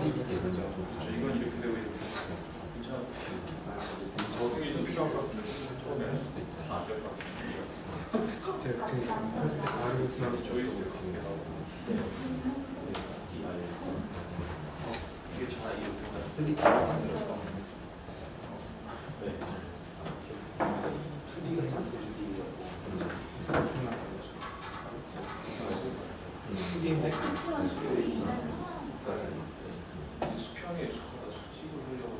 이건 이렇게 되고 적응이 좀 필요한 것 같은데 처음에 안 될 것 같은데 진짜 되게 조이스틱 관계하고 이게 잘 이해되나요? 수평에 익숙하다 수직을 하려고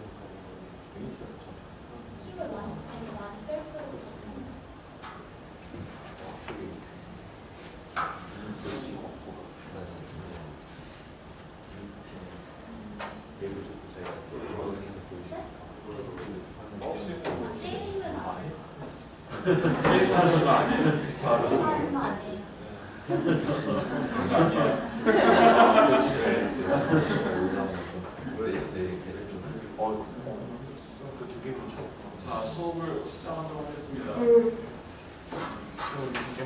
게임하는 거 아니에요? 자, 수업을 시작하도록 하겠습니다.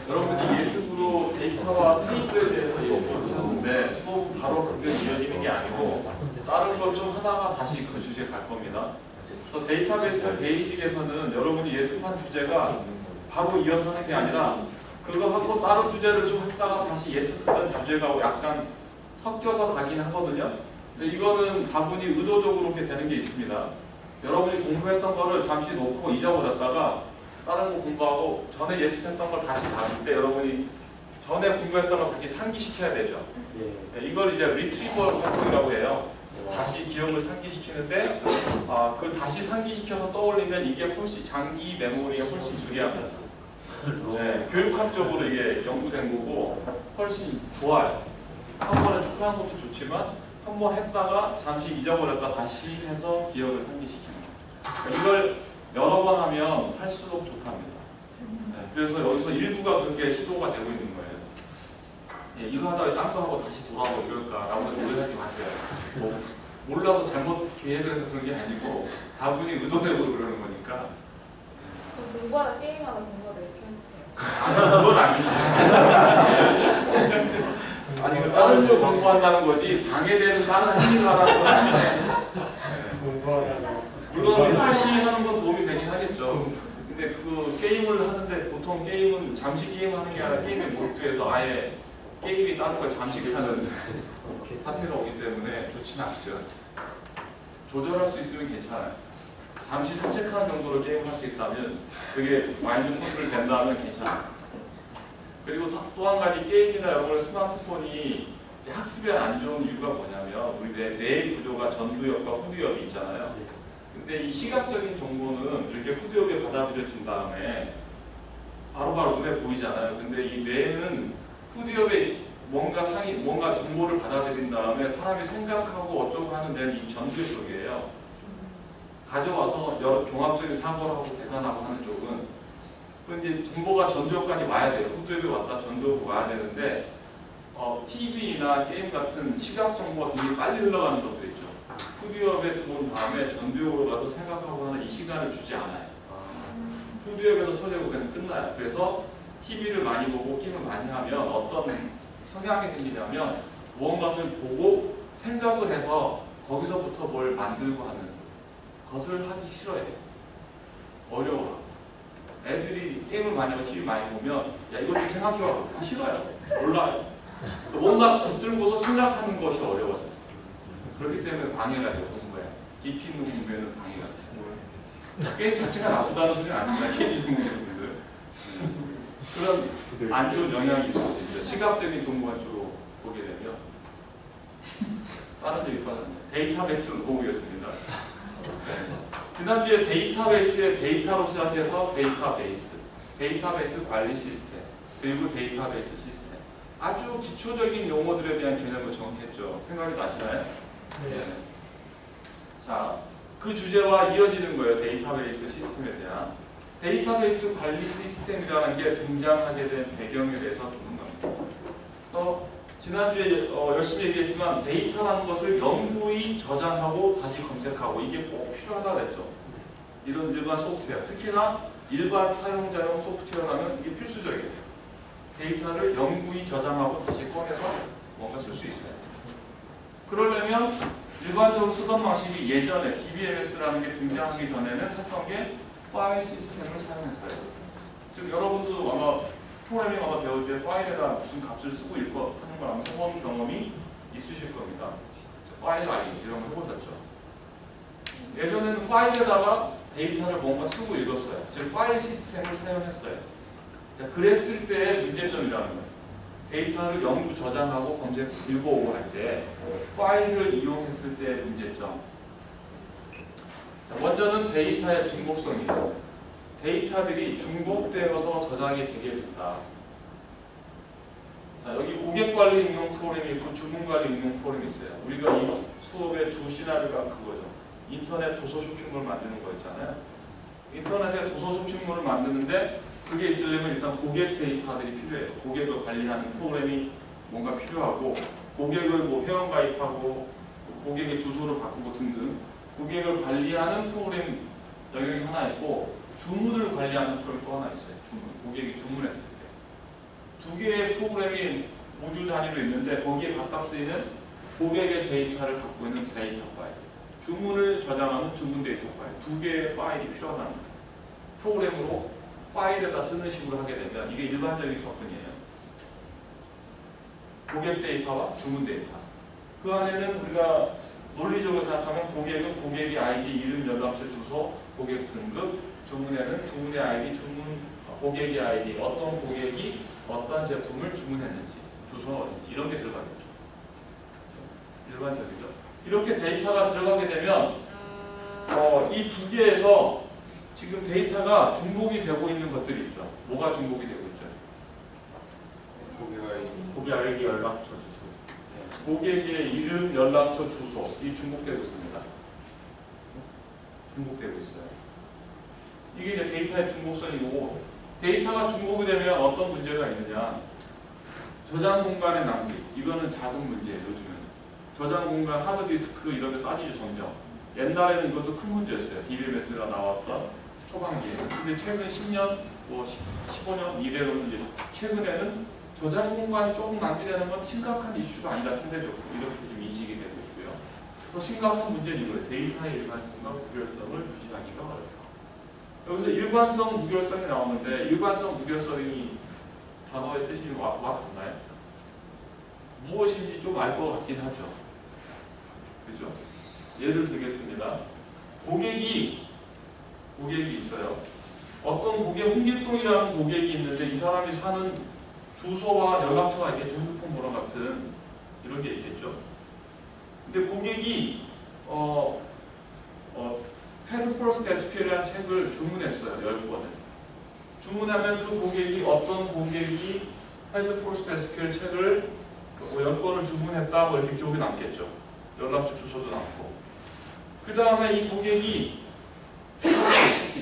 여러분이 예습으로 데이터와 테이블에 대해서 예습을 하셨는데 수업은 바로 그게 이어지는 게 아니고 다른 걸 좀 하다가 다시 그 주제 갈 겁니다. 그래서 데이터베이스 베이직에서는 여러분이 예습한 주제가 바로 이어서 하는 게 아니라 그거 하고 다른 주제를 좀 했다가 다시 예습했던 주제가 약간 섞여서 가긴 하거든요. 근데 이거는 다분히 의도적으로 그렇게 되는 게 있습니다. 여러분이 공부했던 거를 잠시 놓고 잊어버렸다가 다른 거 공부하고 전에 예습했던 걸 다시 다룰 때 여러분이 전에 공부했던 걸 다시 상기시켜야 되죠. 이걸 이제 리트리버 활동이라고 해요. 다시 기억을 상기시키는데 그걸 다시 상기시켜서 떠올리면 이게 훨씬 장기 메모리에 훨씬 유리합니다. 네, 교육학적으로 이게 연구된 거고 훨씬 좋아요. 한 번에 쭉 하는 것도 좋지만 한 번 했다가 잠시 잊어버렸다 다시 해서 기억을 상기시키는 거예요. 이걸 여러 번 하면 할수록 좋답니다. 네, 그래서 여기서 일부가 그렇게 시도가 되고 있는 거예요. 예, 이거 하다가 딴 거 하고 다시 돌아오고 이럴까라고 오해하지 마세요. 뭐, 몰라서 잘못 계획을 해서 그런 게 아니고 다분히 의도적으로 그러는 거니까. 공부하다 게임하다 공부하다 이렇게 그건 아니지. 아니, 그 다른 거 공부한다는 거지 방해되는 다른 행위를 하라는 건 아니에요. 물론 리트러시 하는 건 도움이 되긴 하겠죠. 근데 그 게임을 하는데 보통 게임은 잠시 게임하는 게 아니라 게임에 몰두해서 아예 게임이 다른 걸 잠식하는 파트가 오기 때문에 좋지는 않죠. 조절할 수 있으면 괜찮아요. 잠시 산책하는 정도로 게임할 수 있다면 그게 마인드 컨트롤 된다면 괜찮아요. 그리고 또 한 가지 게임이나 이런 걸 스마트폰이 학습에 안 좋은 이유가 뭐냐면 우리 뇌의 구조가 전두엽과 후두엽이 있잖아요. 근데 이 시각적인 정보는 이렇게 후두엽에 받아들여진 다음에 바로바로 눈에 보이잖아요. 근데 이 뇌는 후두엽에 뭔가 정보를 받아들인 다음에 사람이 생각하고 어쩌고 하는 데는 이 전두엽 쪽이에요. 가져와서 여러 종합적인 사고를 하고 계산하고 하는 쪽은 근데 정보가 전두엽까지 와야 돼요. 후두엽이 왔다 전두엽이 와야 되는데 TV나 게임 같은 시각 정보가 굉장히 빨리 흘러가는 것들 있죠. 후두엽에 들어온 다음에 전두엽으로 가서 생각하고 하는 이 시간을 주지 않아요. 후두엽에서 처리하고 그냥 끝나요. 그래서 TV를 많이 보고 게임을 많이 하면 어떤 성향이 생기냐면 무언가를 보고 생각을 해서 거기서부터 뭘 만들고 하는 것을 하기 싫어해요. 어려워요. 애들이 게임을 많이 하고 TV 많이 보면 야 이것 좀 생각해봐. 다 싫어요. 몰라요. 뭔가 붙들고서 생각하는 것이 어려워져요. 그렇기 때문에 방해가 돼요. 공부에. 깊이 있는 공부에는 방해가 돼요. 게임 자체가 나쁘다는 소리는 아닙니다. 게임 공부분들 그런 안 좋은 영향이 있을 수 있어요. 시각적인 정보만 주로 보게 되면. 다른 얘기 빠졌네요. 데이터베이스로 보겠습니다. 네. 지난주에 데이터베이스의 데이터로 시작해서 데이터베이스 관리 시스템, 그리고 데이터베이스 시스템. 아주 기초적인 용어들에 대한 개념을 정했죠. 생각이 나시나요? 네. 자, 그 주제와 이어지는 거예요. 데이터베이스 시스템에 대한. 데이터베이스 관리 시스템이라는 게 등장하게 된 배경에 대해서 보는 겁니다. 그래서 지난주에 열심히 얘기했지만 데이터라는 것을 영구히 저장하고 다시 검색하고 이게 꼭 필요하다고 했죠. 이런 일반 소프트웨어, 특히나 일반 사용자용 소프트웨어라면 이게 필수적이에요. 데이터를 영구히 저장하고 다시 꺼내서 뭔가 쓸 수 있어요. 그러려면 일반적으로 쓰던 방식이 예전에 DBMS라는 게 등장하기 전에는 했던 게 파일 시스템을 사용했어요. 즉 여러분도 아마 프로그래밍 아마 배울 때 파일에다 무슨 값을 쓰고 하는 걸 아마 해본 경험이 있으실 겁니다. 파일 아이디 이런 거 해보셨죠? 예전에는 파일에다가 데이터를 뭔가 쓰고 읽었어요. 즉 파일 시스템을 사용했어요. 자, 그랬을 때의 문제점이라는 거예요. 데이터를 영구 저장하고 검색 읽어오고 할 때 파일을 이용했을 때의 문제점. 자, 먼저는 데이터의 중복성이에요. 데이터들이 중복되어서 저장이 되게 된다. 자, 여기 고객관리 응용 프로그램이 있고 주문관리 응용 프로그램이 있어요. 우리가 이 수업의 주 시나리오가 그거죠. 인터넷 도서 쇼핑몰 만드는 거 있잖아요. 인터넷에 도서 쇼핑몰을 만드는데 그게 있으려면 일단 고객 데이터들이 필요해요. 고객을 관리하는 프로그램이 뭔가 필요하고 고객을 뭐 회원가입하고 고객의 주소를 바꾸고 등등 고객을 관리하는 프로그램 영역이 하나 있고 주문을 관리하는 프로그램 또 하나 있어요. 주문. 고객이 주문했을 때. 두 개의 프로그램이 모듈 단위로 있는데 거기에 각각 쓰이는 고객의 데이터를 갖고 있는 데이터 파일. 주문을 저장하는 주문 데이터 파일. 두 개의 파일이 필요하다는 거예요. 프로그램으로 파일에다 쓰는 식으로 하게 되면 이게 일반적인 접근이에요. 고객 데이터와 주문 데이터. 그 안에는 우리가 논리적으로 생각하면 고객은 고객의 아이디, 이름, 연락처, 주소, 고객 등급, 주문에는 주문의 아이디, 고객의 아이디, 어떤 고객이 어떤 제품을 주문했는지, 주소는 어딘지 이런 게 들어가겠죠. 일반적이죠. 이렇게 데이터가 들어가게 되면 이 두 개에서 지금 데이터가 중복이 되고 있는 것들이 있죠. 뭐가 중복이 되고 있죠? 고객 아이디, 연락처, 주소. 고객의 이름, 연락처, 주소 이 중복되고 있습니다. 중복되고 있어요. 이게 이제 데이터의 중복성이고 데이터가 중복이 되면 어떤 문제가 있느냐? 저장 공간의 낭비. 이거는 작은 문제예요. 요즘은 저장 공간, 하드디스크 이런 게 싸지죠 점점. 옛날에는 이것도 큰 문제였어요. DBMS가 나왔던 초반기에. 근데 최근 10년, 15년 이래로는 이제 최근에는 저장 공간이 조금 낭비되는 건 심각한 이슈가 아니다 상대적으로 이렇게 좀 인식이 되고 있고요. 더 심각한 문제는 이거예요. 데이터의 일관성과 무결성을 유지하기가 어렵다. 여기서 일관성, 무결성이 나오는데 일관성, 무결성이 단어의 뜻이 와닿나요? 무엇인지 좀 알 것 같긴 하죠. 그죠? 예를 들겠습니다. 고객이 있어요. 어떤 고객, 홍길동이라는 고객이 있는데 이 사람이 사는 주소와 연락처가 있겠죠. 핸드폰 번호 같은 이런 게 있겠죠. 근데 고객이 Head First SQL이라는 책을 주문했어요. 10권을. 주문하면 그 고객이 어떤 고객이 Head First SQL 책을 10권을 주문했다 뭐 이렇게 기록이 남겠죠. 연락처 주소도 남고. 그 다음에 이 고객이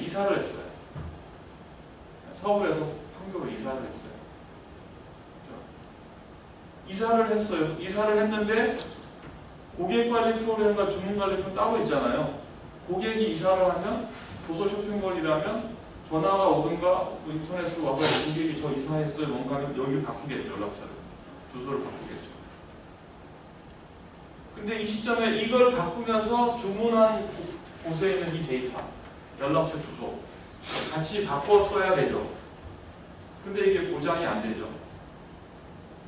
이사를 했어요. 서울에서 판교로 이사를 했어요. 이사를 했어요. 이사를 했는데 고객관리 프로그램과 주문관리 프로그램 따로 있잖아요. 고객이 이사를 하면 도서 쇼핑몰이라면 전화가 오든가 인터넷으로 와서 고객이 저 이사했어요. 뭔가 하면 여기를 바꾸겠죠. 연락처를. 주소를 바꾸겠죠. 근데 이 시점에 이걸 바꾸면서 주문한 곳에 있는 이 데이터, 연락처 주소 같이 바꿨어야 되죠. 근데 이게 보장이 안 되죠.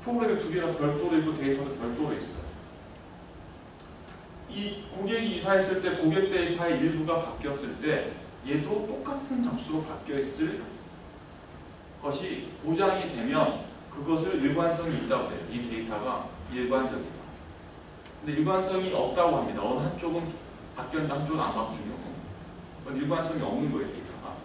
프로그램이 두 개가 별도로 있고 데이터도 별도로 있어요. 이 고객이 이사했을 때 고객 데이터의 일부가 바뀌었을 때 얘도 똑같은 장수로 바뀌어 있을 것이 보장이 되면 그것을 일관성이 있다고 해요. 이 데이터가 일관적이다. 근데 일관성이 없다고 합니다. 어느 한쪽은 바뀌었는데 한쪽은 안 바뀐 경우. 그건 일관성이 없는 거예요. 데이터가.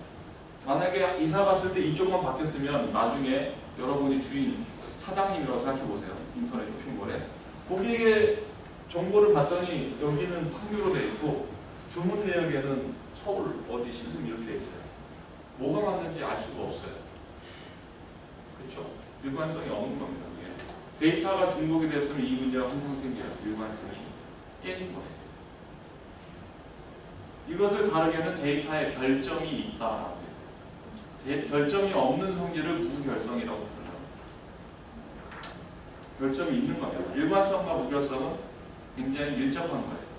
만약에 이사 갔을 때 이쪽만 바뀌었으면 나중에 여러분이 주인, 사장님이라고 생각해 보세요. 인터넷 쇼핑몰에. 고객의 정보를 봤더니 여기는 판교로 돼 있고 주문 내역에는 서울 어디 신림 이렇게 돼 있어요. 뭐가 맞는지 알 수가 없어요. 그렇죠? 일관성이 없는 겁니다. 그게. 데이터가 중복이 됐으면 이 문제가 항상 생겨요. 일관성이 깨진 거예요. 이것을 다르게는 데이터에 결점이 있다. 결점이 없는 성질을 무결성이라고 부르죠. 결점이 있는 겁니다. 일관성과 무결성은 굉장히 밀접한 거예요.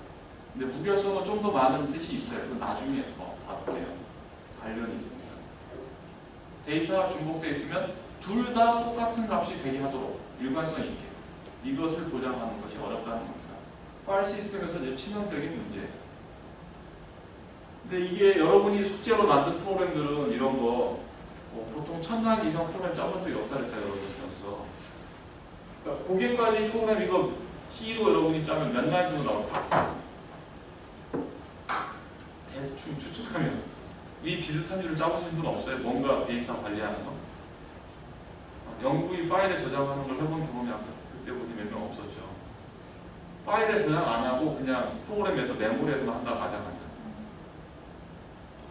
근데 무결성은 좀 더 많은 뜻이 있어요. 그건 나중에 더 다룰게요. 관련이 있습니다. 데이터가 중복되어 있으면 둘 다 똑같은 값이 되게 하도록 일관성 있게 이것을 보장하는 것이 어렵다는 겁니다. 파일 시스템에서 이제 치명적인 문제예요. 근데 이게 여러분이 숙제로 만든 프로그램들은 이런 거 보통 1000단 이상 프로그램 짜본 적이 없다 그랬잖아요. 여러분 여기서. 그러니까 고객관리 프로그램 이거 C로 여러분이 짜면 몇 라인 정도 나올 것 같아요. 대충 추측하면 이 비슷한 일을 짜보신 분 없어요? 뭔가 데이터 관리하는 거? 영구히 파일에 저장하는 걸 해본 경험이 아까 그때 보니 몇 명 없었죠. 파일에 저장 안 하고 그냥 프로그램에서 메모리에서만 한다 가정하면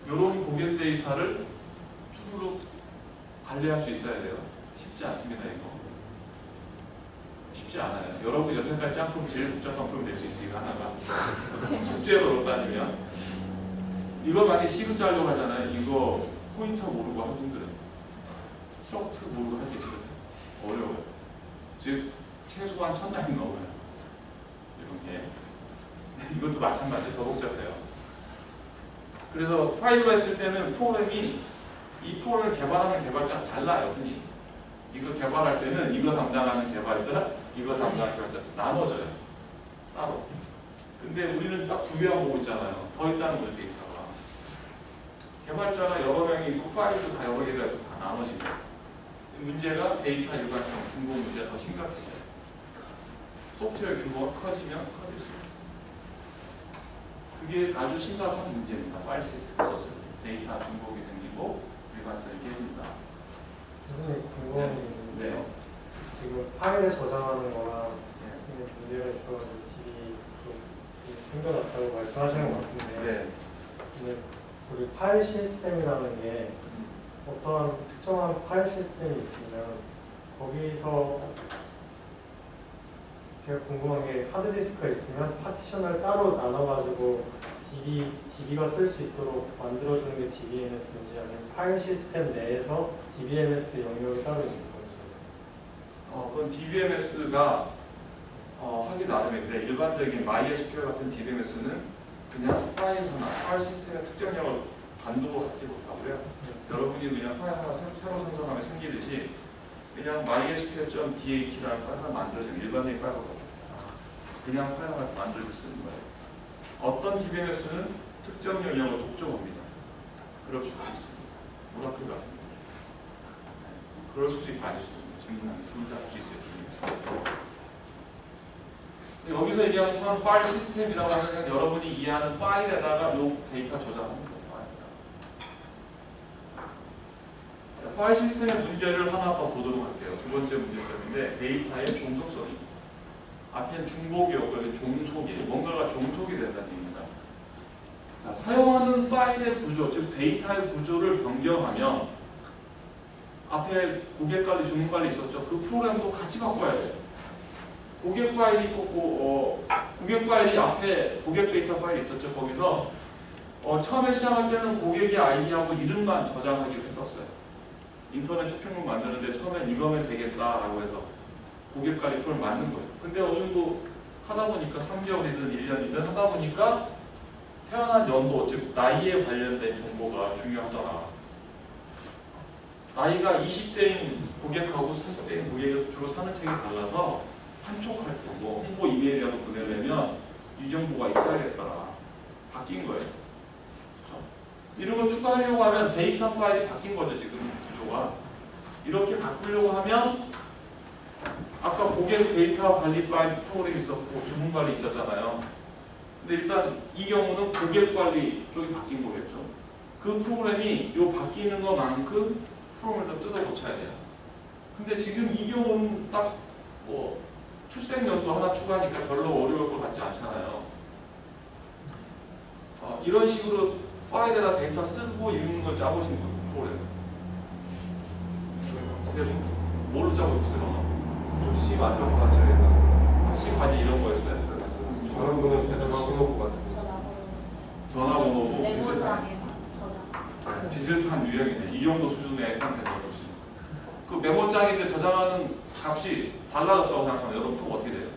이런 고객 데이터를 추루룩 관리할 수 있어야 돼요. 쉽지 않습니다. 이거 쉽지 않아요. 여러분 여태까지 짠 프로그램 제일 복잡한 프로그램 될 수 있으니까 하나가 숙제로 따지면 이거 많이 C로 짜려고 하잖아요. 이거 포인터 모르고 하는 분들은 스트럭트 모르고 할 수 있거든요. 어려워요. 즉 최소한 1000라인 넘어요. 이런 게 이것도 마찬가지로 더 복잡해요. 그래서 파일로 했을 때는 프로그램이 이 프로그램을 개발하는 개발자가 달라요. 흔히 이거 개발할 때는 이거 담당하는 개발자, 이거 담당하는 개발자 나눠져요. 따로. 근데 우리는 딱 두 개만 보고 있잖아요. 더 있다는 거죠. 데이터가. 개발자가 여러 명이 있고 파일도 다 여러 개가 있고 다 나눠집니다. 문제가 데이터 일관성, 중복 문제가 더 심각해져요. 소프트웨어 규모가 커지면 커질수록. 그게 아주 심각한 문제입니다. 파일 시스템 썼을 때 데이터 중복이 생기고 일관성이 깨진다. 선생님 궁금한 게 있는데 네. 지금 파일에 저장하는 거랑 문제가 있어가지고 딜이 좀 생겨났다고 말씀하시는 것 같은데 네. 근데 우리 파일 시스템이라는 게 어떠한 특정한 파일 시스템이 있으면 거기서 제가 궁금한 게 하드디스크가 있으면 파티션을 따로 나눠가지고 DB가 쓸 수 있도록 만들어주는 게 DBMS인지 아니면 파일 시스템 내에서 DBMS 영역이 따로 있는 건지. 그건 DBMS가 하기 나름인데 일반적인 MySQL 같은 DBMS는 그냥 파일 하나, 파일 시스템의 특정령을 단독으로 갖지 못하고요. 여러분이 그냥 파일 하나 새로 생성하면 생기듯이 그냥 MySQL.dat라는 파일 하나 만들어지면 일반적인 파일과 같아요. 그냥 파일 하나 만들고 쓰는 거예요. 어떤 DBMS는 특정 영역을 독점합니다. 그럴 수도 있습니다. 오라클 같은 거. 그럴 수도 있고 아닐 수도 있고 질문하면 둘 다 할 수 있어요. 여기서 얘기하는 파일 시스템이라고 하는 여러분이 이해하는 파일에다가 요 데이터 저장하는 거예요. 파일 시스템의 문제를 하나 더 보도록 할게요. 두 번째 문제점인데 데이터의 종속성이. 앞에는 중복이 없고 종속이, 뭔가가 종속이 된다는 얘기입니다. 자, 사용하는 파일의 구조, 즉 데이터의 구조를 변경하면 앞에 고객관리, 주문관리 있었죠. 그 프로그램도 같이 바꿔야 돼요. 고객 파일이 있고, 고객 파일이 앞에 고객 데이터 파일이 있었죠. 거기서 처음에 시작할 때는 고객의 아이디하고 이름만 저장하기로 했었어요. 인터넷 쇼핑몰 만드는데 처음엔 이거면 되겠다라고 해서 고객관리 프로그램을 만든 거예요. 근데 어느 정도 하다 보니까 3개월이든 1년이든 하다 보니까 태어난 연도, 즉 나이에 관련된 정보가 중요하더라. 나이가 20대인 고객하고 30대인 고객에서 주로 사는 책이 달라서 판촉할 때 뭐 홍보 이메일이라도 보내려면 이 정보가 있어야겠더라. 바뀐 거예요. 그렇죠? 이런 걸 추가하려고 하면 데이터 파일이 바뀐 거죠. 지금 구조가. 이렇게 바꾸려고 하면 아까 고객 데이터 관리 파일 프로그램이 있었고 주문 관리 있었잖아요. 근데 일단 이 경우는 고객 관리 쪽이 바뀐 거겠죠. 그 프로그램이 요 바뀌는 것만큼 프로그램을 좀 뜯어 고쳐야 돼요. 근데 지금 이 경우는 딱 출생 연도 하나 추가하니까 별로 어려울 것 같지 않잖아요. 이런 식으로 파일에다 데이터 쓰고 읽는 걸 짜보신 거예요. 프로그램. 뭘로 짜고 있어요? 좀 C 만들고 가져야 C 과제 이런 거였어요. 전화번호 같은 거. 전화번호부 이 정도 수준의 해당되는 거지. 그 메모장인데 저장하는 값이 달라졌다고 생각하면 여러분 그럼 어떻게 돼요?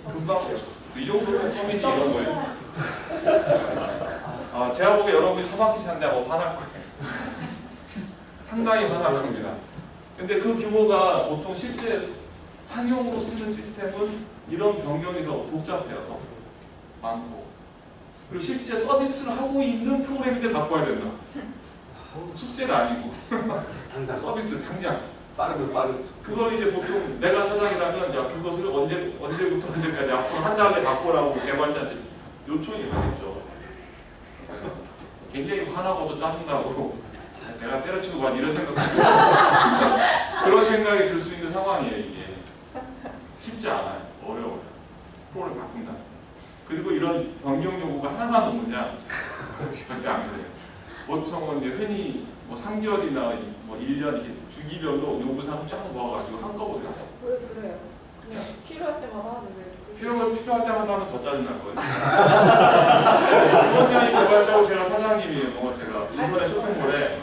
금방 이 정도면 컴퓨터 이런 거예요. 제가 보기에 여러분이 서막히 산다고 화날 거예요. 상당히 화날 겁니다. 근데 그 규모가 보통 실제 상용으로 쓰는 시스템은 이런 변경이 더 복잡해요. 더 많고. 그리고 실제 서비스를 하고 있는 프로그램인데 바꿔야 된다. 숙제가 아니고 서비스 당장. 빠르면 그걸 이제 보통 내가 사장이라면 야 그것을 언제부터 언제까지 앞으로 한 달에 바꾸라고 개발자한테 요청이 가겠죠. 굉장히 화나고도 짜증나고 내가 때려치고 간 이런 생각 그런 생각이 들 수 있는 상황이에요. 이게 쉽지 않아요. 어려워요. 프로를 바꾼다. 그리고 이런 변경 요구가 하나만 오느냐 절대 안 그래요. 보통은 이제 흔히 뭐 3개월이나 뭐 1년 이렇게 주기별로 요구사항을 쫙 모아가지고 한꺼번에 해요. 왜 그래요? 그냥 필요할 때마다 하는데. 필요할 때마다 하면 더 짜증날 거예요. 이번년이 개발자고 제가 사장님이에요. 뭐 제가 인터넷 쇼핑몰에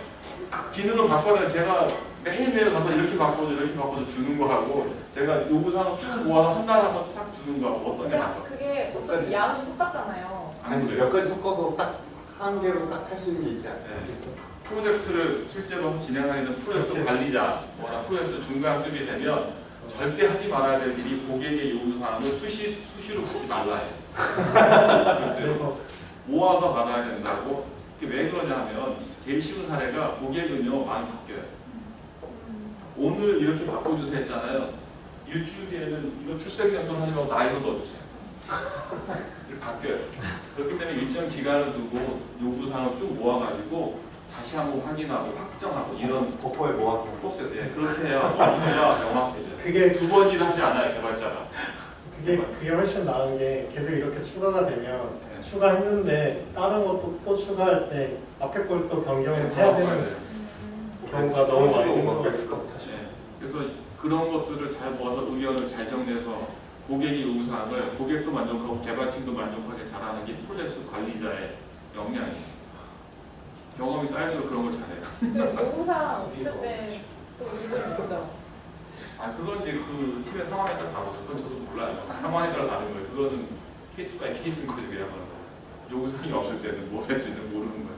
기능을 바꿔야 제가 매일매일 가서 이렇게 바꿔줘 주는 거 하고 제가 요구사항을 쭉 모아서 한 달에 한번 딱 주는 거 하고 어떤 게 나아요? 그게 어차피 양은 똑같잖아요. 아니 몇 가지 섞어서 딱 한 개로 딱 할 수 있는 게 있지 않겠어? 프로젝트를 실제로 진행하는 프로젝트 관리자, 뭐나 프로젝트 중간급이 되면 절대 하지 말아야 될 일이 고객의 요구사항을 수시로 받지 말라 해요. 그래서 모아서 받아야 된다고. 그게 왜 그러냐면 제일 쉬운 사례가 고객은요 많이 바뀌어요. 오늘 이렇게 바꿔주세요 했잖아요. 일주일 뒤에는 이거 출생연도 하지 말고 나이로 넣어주세요. 이렇게 바뀌어요. 그렇기 때문에 일정 기간을 두고 요구사항을 쭉 모아가지고 다시 한번 확인하고 확정하고 이런 버퍼에 모아서 프로세스. 그렇게 해야 업무가 명확해져요. 그게 두 번 일을 하지 않아요 개발자가. 그게 훨씬 나은 게 계속 이렇게 추가가 되면 네. 추가했는데 다른 것도 또 추가할 때 앞에 걸 또 변경을 해야 되는 경우가 너무 많이 생긴 것 같아요. 네. 그래서 그런 것들을 잘 모아서 의견을 잘 정리해서 고객의 요구사항을 고객도 만족하고 개발팀도 만족하게 잘하는 게 프로젝트 관리자의 역량이에요. 경험이 쌓일수록 그런 걸 잘해요. 그 요구사항 없을 때 또 이걸 보죠. 그건 이제 그 팀의 상황에 따라 다르죠. 그건 저도 몰라요. 상황에 따라 다른 거예요. 그거는 케이스 바이 케이스인 거죠. 그야말로. 요구사항이 없을 때는 뭐 할지는 모르는 거예요.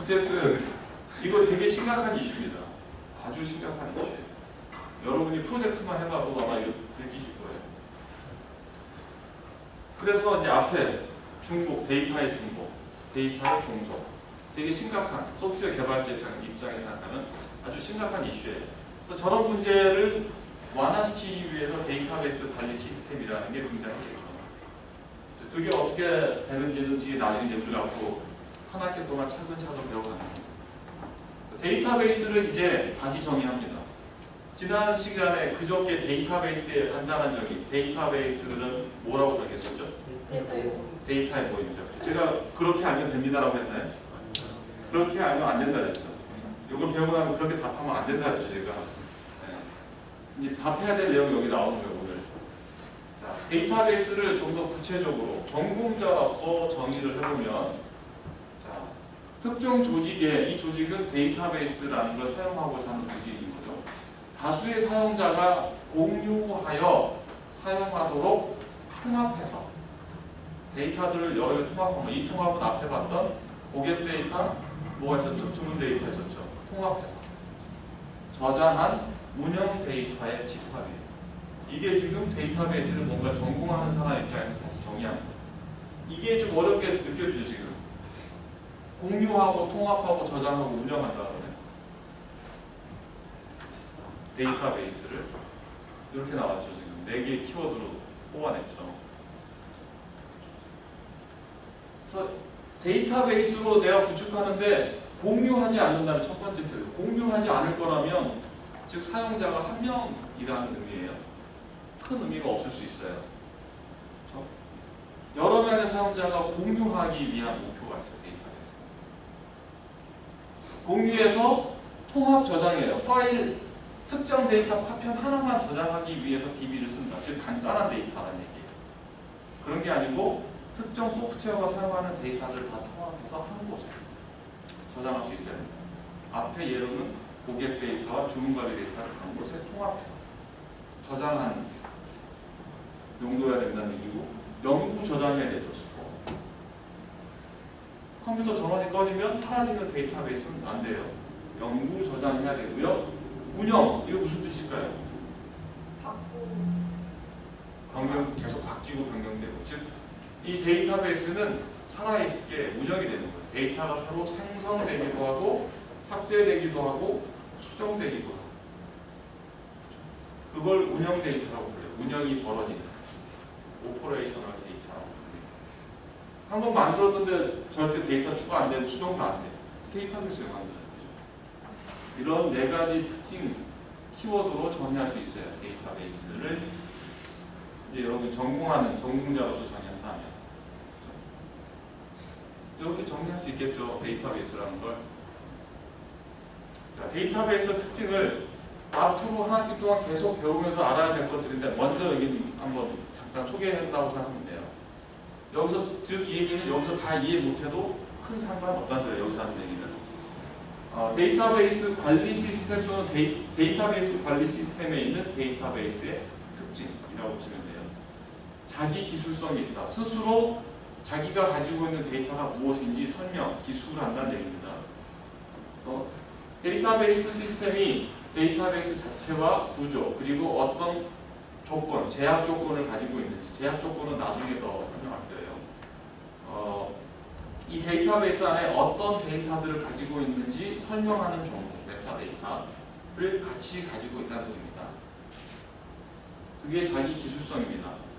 어쨌든 이거 되게 심각한 이슈입니다. 아주 심각한 이슈예요. 여러분이 프로젝트만 해봐도 아마 이거 느끼실 거예요. 그래서 이제 앞에 중복, 데이터의 중복, 데이터의 종속. 되게 심각한 소프트웨어 개발자 입장에서 생각하면 아주 심각한 이슈예요. 그래서 저런 문제를 완화시키기 위해서 데이터베이스 관리 시스템이라는 게 등장했죠. 그게 어떻게 되는지는 나중에 이제 우리가 앞으로 한 학기 동안 차근차근 배워가는 거예요. 데이터베이스를 이제 다시 정의합니다. 지난 시간에 그저께 데이터베이스의 간단한 정의, 데이터베이스는 뭐라고 정했었죠? 데이터의 모임이죠. 제가 그렇게 알면 됩니다라고 했나요? 그렇게 알면 안 된다 그랬죠. 이걸 배우고 나면 그렇게 답하면 안 된다 그랬죠, 제가. 네. 이제 답해야 될 내용이 여기 나오는 거예요, 오늘. 자, 데이터베이스를 좀 더 구체적으로 전공자로서 정의를 해보면, 자, 특정 조직에, 이 조직은 데이터베이스라는 걸 사용하고자 하는 조직인 거죠. 다수의 사용자가 공유하여 사용하도록 통합해서 데이터들을 여러 개 통합하면, 이 통합은 앞에 봤던 고객 데이터, 뭐가 있었죠? 주문 데이터 있었죠. 통합해서 저장한 운영 데이터의 집합이에요. 이게 지금 데이터베이스를 뭔가 전공하는 사람 입장에서 다시 정의합니다. 이게 좀 어렵게 느껴지죠, 지금. 공유하고 통합하고 저장하고 운영한다는 거예요. 데이터베이스를 이렇게 나왔죠, 지금. 4개의 키워드로 뽑아냈죠. 그래서 데이터베이스로 내가 구축하는데 공유하지 않는다는 첫 번째 표현. 공유하지 않을 거라면 즉 사용자가 한 명이라는 의미예요. 큰 의미가 없을 수 있어요. 여러 명의 사용자가 공유하기 위한 목표가 있어요. 데이터베이스. 공유해서 통합 저장이에요. 파일 특정 데이터 파편 하나만 저장하기 위해서 DB를 쓴다. 즉 간단한 데이터라는 얘기예요. 그런 게 아니고 특정 소프트웨어가 사용하는 데이터들을 다 통합해서 한 곳에 저장할 수 있어야 됩니다. 앞에 예로는 고객 데이터와 주문 관리 데이터를 한 곳에 통합해서 저장하는 용도여야 된다는 얘기고, 영구 저장해야 되죠. 스토어. 컴퓨터 전원이 꺼지면 사라지는 데이터베이스는 안 돼요. 영구 저장해야 되고요. 운영, 이거 무슨 뜻일까요? 변경, 계속 바뀌고 변경되고, 즉 이 데이터베이스는 살아있게 운영이 되는 거예요. 데이터가 서로 생성되기도 하고 삭제되기도 하고 수정되기도 하고, 그걸 운영 데이터라고 불러요. 운영이 벌어지는 오퍼레이셔널 데이터라고 불립니다. 한번 만들었는데 절대 데이터 추가 안 되고 수정도 안 돼요. 데이터베이스를 만들어야 되죠. 이런 네 가지 특징 키워드로 정의할 수 있어요. 데이터베이스를 이제 여러분 전공자로서 정의한다면 이렇게 정리할 수 있겠죠. 데이터베이스라는 걸. 자, 데이터베이스 특징을 앞으로 한 학기 동안 계속 배우면서 알아야 될 것들인데, 먼저 여기 한번 잠깐 소개한다고 생각하면 돼요. 여기서 즉 이 얘기는 여기서 다 이해 못해도 큰 상관없다는 소리예요. 여기서 하는 얘기는 데이터베이스 관리 시스템 또는 데이터베이스 관리 시스템에 있는 데이터베이스의 특징이라고 보시면 돼요. 자기 기술성이 있다. 스스로 자기가 가지고 있는 데이터가 무엇인지 설명, 기술을 한다는 얘기입니다. 데이터베이스 시스템이 데이터베이스 자체와 구조, 그리고 어떤 조건, 제약 조건을 가지고 있는지, 제약 조건은 나중에 더 설명할 거예요. 이 데이터베이스 안에 어떤 데이터들을 가지고 있는지 설명하는 정보, 메타데이터를 같이 가지고 있다는 소리입니다. 그게 자기 기술성입니다.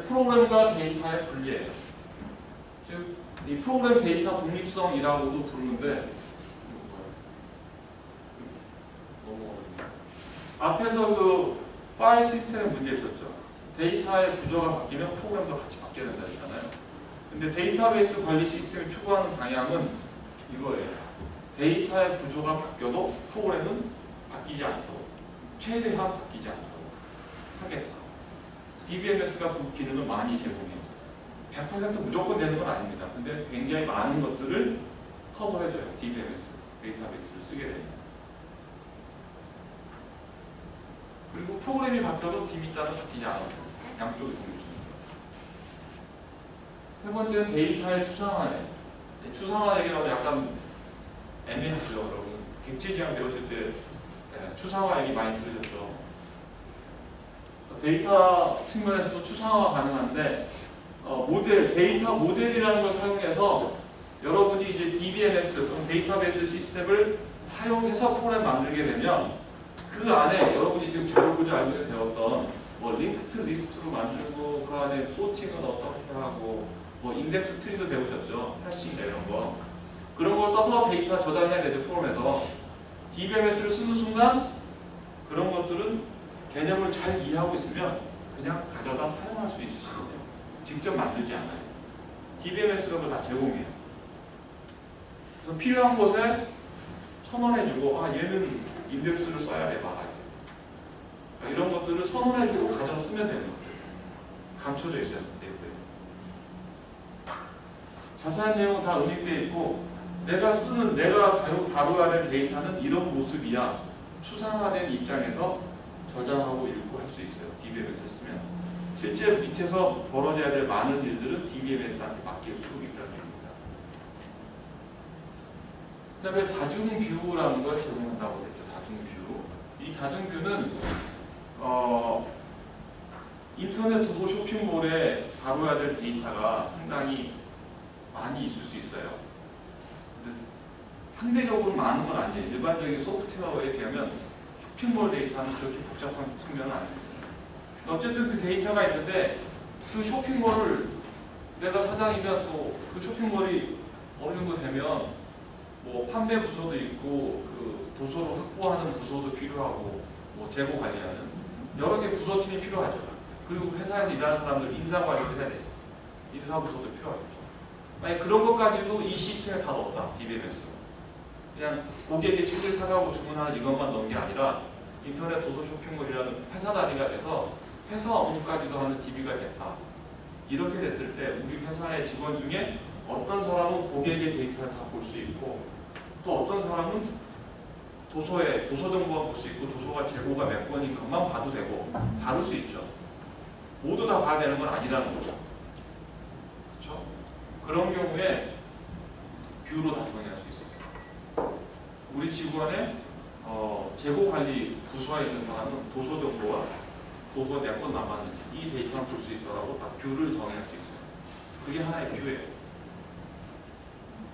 프로그램과 데이터의 분리예요. 즉, 이 프로그램 데이터 독립성이라고도 부르는데, 앞에서 그 파일 시스템의 문제 있었죠. 데이터의 구조가 바뀌면 프로그램도 같이 바뀌어야 된다 했잖아요. 근데 데이터베이스 관리 시스템이 추구하는 방향은 이거예요. 데이터의 구조가 바뀌어도 프로그램은 바뀌지 않도록, 최대한 바뀌지 않도록 하겠다. DBMS가 그 기능을 많이 제공해요. 100% 무조건 되는 건 아닙니다. 근데 굉장히 많은 것들을 커버해줘요. DBMS, 데이터베이스를 쓰게 됩니다. 그리고 프로그램이 바뀌어도 DB 따라 바뀌지 않아요. 양쪽이 독립적입니다. 세 번째는 데이터의 추상화예요. 추상화 얘기라고 약간 애매하죠. 여러분 객체지향 배우실 때 추상화 얘기 많이 들으셨죠. 데이터 측면에서도 추상화가 가능한데, 데이터 모델이라는 걸 사용해서 여러분이 이제 DBMS, 데이터베이스 시스템을 사용해서 프로그램 만들게 되면 그 안에 여러분이 지금 자료구조 알고 배웠던 링크드 리스트로 만들고, 그 안에 소팅은 어떻게 하고, 인덱스 트리도 배우셨죠. 해싱 이런 거. 그런 걸 써서 데이터 저장해야 되죠. 프로그램에서. DBMS를 쓰는 순간 그런 것들은 개념을 잘 이해하고 있으면 그냥 가져다 사용할 수 있으시거든요. 직접 만들지 않아요. DBMS가 그걸 다 제공해요. 그래서 필요한 곳에 선언해주고, 얘는 인덱스를 써야 돼, 말아야 돼. 이런 것들을 선언해주고 가져다 쓰면 되는 것들. 감춰져 있어요. 내부에. 자세한 내용은 다 음익되어 있고, 내가 다뤄야 될 데이터는 이런 모습이야. 추상화된 입장에서 저장하고 읽고 할 수 있어요. DBMS를 쓰면. 실제 밑에서 벌어져야 될 많은 일들은 DBMS한테 맡길 수 있다는 얘기입니다. 그 다음에 다중뷰라는 걸 제공한다고 했죠. 다중뷰. 이 다중뷰는 인터넷 도서 쇼핑몰에 다뤄야 될 데이터가 상당히 많이 있을 수 있어요. 근데 상대적으로 많은 건 아니에요. 일반적인 소프트웨어에 비하면 쇼핑몰 데이터는 그렇게 복잡한 측면은 아닙니다. 어쨌든 그 데이터가 있는데, 그 쇼핑몰을 내가 사장이면 또 그 쇼핑몰이 어느 정도 되면 판매 부서도 있고, 그 도서로 확보하는 부서도 필요하고, 재고 관리하는 여러 개 부서팀이 필요하죠. 그리고 회사에서 일하는 사람들 인사 관리도 해야 되죠. 인사 부서도 필요하겠죠. 만약 그런 것까지도 이 시스템에 다 넣었다. DBMS로. 그냥 고객이 책을 사가고 주문하는 이것만 넣은 게 아니라 인터넷 도서 쇼핑몰이라는 회사 단위가 돼서 회사 업무까지도 하는 DB가 됐다. 이렇게 됐을 때 우리 회사의 직원 중에 어떤 사람은 고객의 데이터를 다 볼 수 있고 또 어떤 사람은 도서 정보가 볼 수 있고 도서가 재고가 몇 권인 것만 봐도 되고 다룰 수 있죠. 모두 다 봐야 되는 건 아니라는 거죠. 그렇죠? 그런 경우에 뷰로 다 정의할 수 있어요. 우리 직원의 재고 관리 부서에 있는 사람은 도서 정보와 도서가 몇 권 남았는지 이 데이터만 볼 수 있어라고 다 뷰를 정의할 수 있어요. 그게 하나의 뷰예요.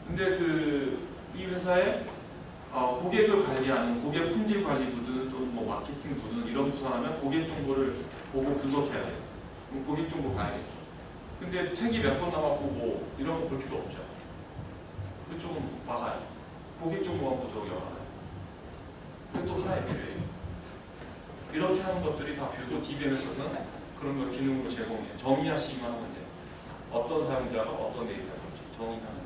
근데 이 회사에 고객을 관리하는 고객 품질 관리 부든 또는 뭐 마케팅 부든 이런 부서라면 고객 정보를 보고 분석해야 돼요. 그럼 고객 정보 봐야겠죠. 근데 책이 몇 권 남았고 뭐 이런 거 볼 필요 없죠. 그쪽은 막아요. 고객 정보만 보도록 열어놔요. 그게 또 하나의 뷰예요. 이렇게 하는 것들이 다 뷰고 DBM에서는 그런 걸 기능으로 제공해요. 정의하시기만 하면 돼요. 어떤 사용자가 어떤 데이터를 볼지 정의하는.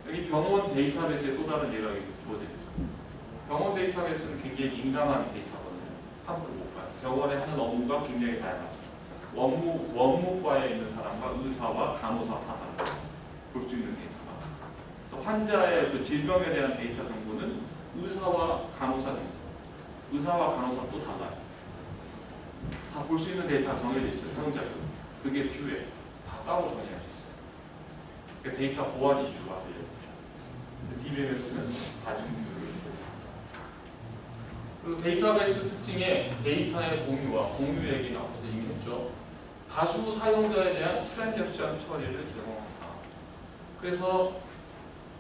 여기 병원 데이터베이스의 또 다른 예가 주어지죠. 병원 데이터베이스는 굉장히 민감한 데이터거든요. 함부로 못 봐요. 병원에 하는 업무가 굉장히 다양하죠. 원무과에 있는 사람과 의사와 간호사 다 다르고 볼 수 있는 데이터가. 그래서 환자의 그 질병에 대한 데이터 정보는 의사와 간호사 정도. 의사와 간호사 또 달라요. 다 볼 수 있는 데이터 정해져 있어요. 사용자들. 그게 뷰에 다 따로 정의할 수 있어요. 그러니까 데이터 보안 이슈가 돼요. DBMS는 다중뷰를. 그리고 데이터베이스 특징에 데이터의 공유 얘기는 앞서서 이미 했죠. 다수 사용자에 대한 트랜잭션 처리를 제공합니다. 그래서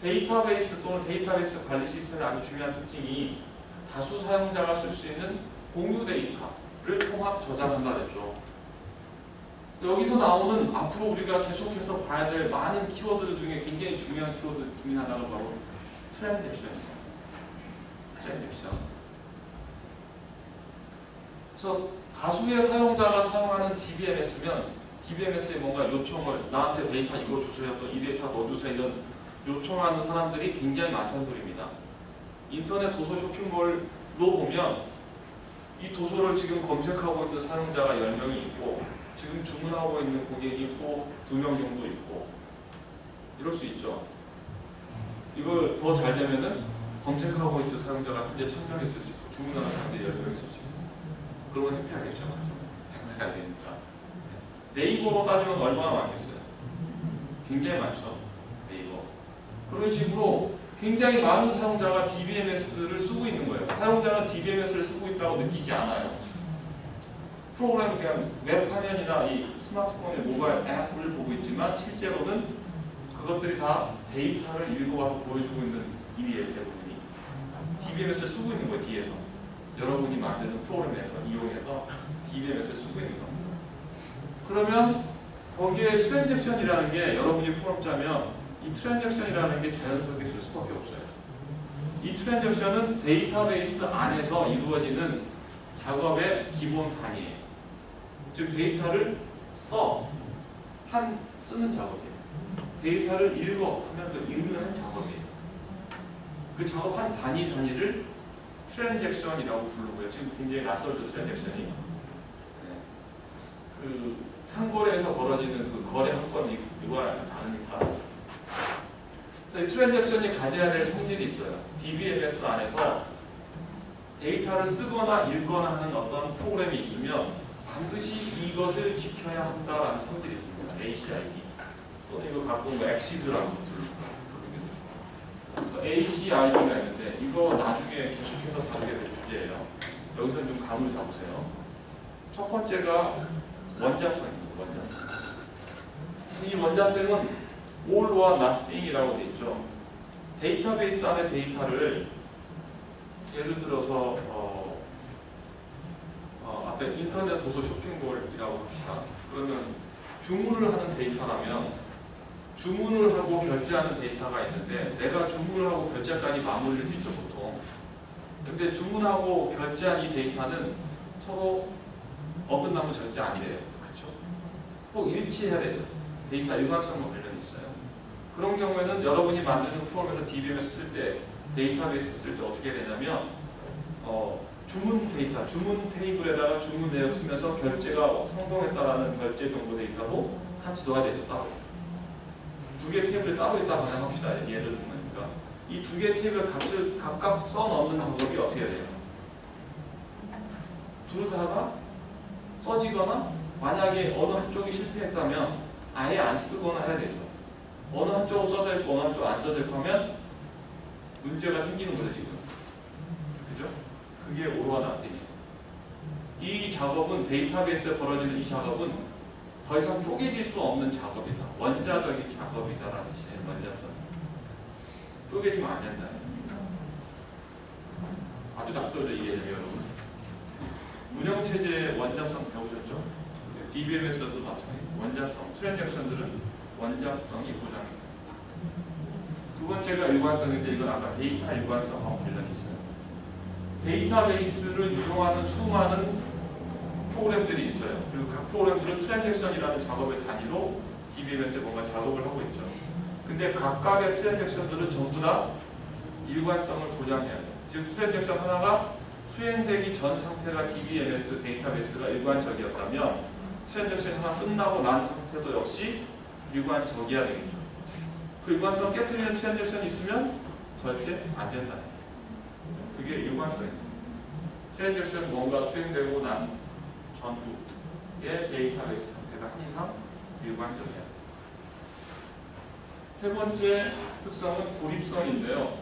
데이터베이스 또는 데이터베이스 관리 시스템의 아주 중요한 특징이 다수 사용자가 쓸 수 있는 공유 데이터를 통합 저장한다 그랬죠. 여기서 나오는 앞으로 우리가 계속해서 봐야 될 많은 키워드 중에 굉장히 중요한 키워드 중에 하나가 바로 트랜잭션이에요. 트랜잭션. 그래서 다수의 사용자가 사용하는 DBMS면 DBMS에 뭔가 요청을 나한테 데이터 이거 주세요, 또 이 데이터 넣어주세요 이런 요청하는 사람들이 굉장히 많다는 소리입니다. 인터넷 도서 쇼핑몰로 보면 이 도서를 지금 검색하고 있는 사용자가 10명이 있고 지금 주문하고 있는 고객이 또 2명 정도 있고 이럴 수 있죠. 이걸 더 잘 되면은 검색하고 있는 사용자가 현재 1000명이 있을 수 있고 주문하는 사람들이 10명이 있을 수 있고 그러면 해피하겠죠. 장사해야 되니까. 네이버로 따지면 얼마나 많겠어요? 굉장히 많죠. 네이버. 그런 식으로 굉장히 많은 사용자가 DBMS를 쓰고 있는 거예요. 사용자는 DBMS를 쓰고 있다고 느끼지 않아요. 프로그램 그냥 웹 화면이나 이 스마트폰의 모바일 앱을 보고 있지만 실제로는 그것들이 다 데이터를 읽어와서 보여주고 있는 일이에요. 대부분이. DBMS를 쓰고 있는 거예요. 뒤에서. 여러분이 만드는 프로그램에서 이용해서 DBMS를 쓰고 있는 겁니다. 그러면 거기에 트랜잭션이라는 게 여러분이 프로그램 짜면 이 트랜잭션이라는 게 자연스럽게 쓸 수밖에 없어요. 이 트랜잭션은 데이터베이스 안에서 이루어지는 작업의 기본 단위예요. 즉 데이터를 쓰는 작업이에요. 데이터를 읽어 하면 그 읽는 한 작업이에요. 그 작업 한 단위를 트랜잭션이라고 부르고요. 지금 굉장히 낯설죠, 트랜잭션이. 네. 그 상거래에서 벌어지는 그 거래 한 건 이거랑 약간 다르니까. 그래서 이 트랜잭션이 가져야 될 성질이 있어요. DBMS 안에서 데이터를 쓰거나 읽거나 하는 어떤 프로그램이 있으면 반드시 이것을 지켜야 한다라는 성질이 있습니다. ACID. 또는 이거 갖고 온 거 엑시드라고 부르거든요. 그래서 ACID가 있는데 이거 나중에 계속해서 다루게 될 주제예요. 여기서 좀 감을 잡으세요. 첫 번째가 원자성입니다. 원자성. 이 원자성은 all or nothing이라고 되어 있죠. 데이터베이스 안의 데이터를 예를 들어서 앞에 인터넷 도서 쇼핑몰이라고 합시다. 그러면 주문을 하는 데이터라면 주문을 하고 결제하는 데이터가 있는데 내가 주문을 하고 결제까지 마무리를 짓죠 보통. 근데 주문하고 결제한 이 데이터는 서로 어긋나면 절대 안 돼요. 그렇죠? 꼭 일치해야 되죠. 데이터 일관성과 관련이 있어요. 그런 경우에는 여러분이 만드는 프로그램에서 DBMS 쓸 때 데이터베이스 쓸 때 어떻게 되냐면 주문 데이터, 주문 테이블에다가 주문 내역 쓰면서 결제가 성공했다라는 결제 정보 데이터로 같이 넣어야 되죠. 따로. 두 개 테이블이 따로 있다고 가정합시다. 예를 들면. 이 두 개 테이블 값을 각각 써넣는 작업이 어떻게 돼요? 둘 다가 써지거나 만약에 어느 한쪽이 실패했다면 아예 안 쓰거나 해야 되죠. 어느 한쪽은 써져 있고 어느 한쪽 안 써져 있고 하면 문제가 생기는 거죠 지금. 그죠? 그게 오로와 나띵이에요. 이 작업은 데이터베이스에 벌어지는 이 작업은 더 이상 쪼개질 수 없는 작업이다. 원자적인 작업이다라는 뜻이에요. 원자성. 쪼개지면 안 된다. 아주 낯설죠 이 개념이 여러분. 운영체제의 원자성 배우셨죠? DBMS에서도 마찬가지예요. 원자성. 트랜잭션들은 원자성이 보장입니다. 두 번째가 일관성인데 이건 아까 데이터 일관성하고 관련이 있어요. 데이터베이스를 이용하는 수많은 프로그램들이 있어요. 그리고 각 프로그램들은 트랜잭션이라는 작업의 단위로 DBMS에 뭔가 작업을 하고 있죠. 근데 각각의 트랜잭션들은 전부 다 일관성을 보장해야 돼요. 즉 트랜잭션 하나가 수행되기 전 상태가 DBMS 데이터베이스가 일관적이었다면 트랜잭션이 하나 끝나고 난 상태도 역시 일관적이어야 되겠죠. 그 일관성 깨트리는 트랜잭션이 있으면 절대 안 된다. 그게 일관성입니다. 트랜잭션 뭔가 수행되고 난 전후의 데이터베이스 상태가 항상 일관적이야. 세 번째 특성은 고립성인데요.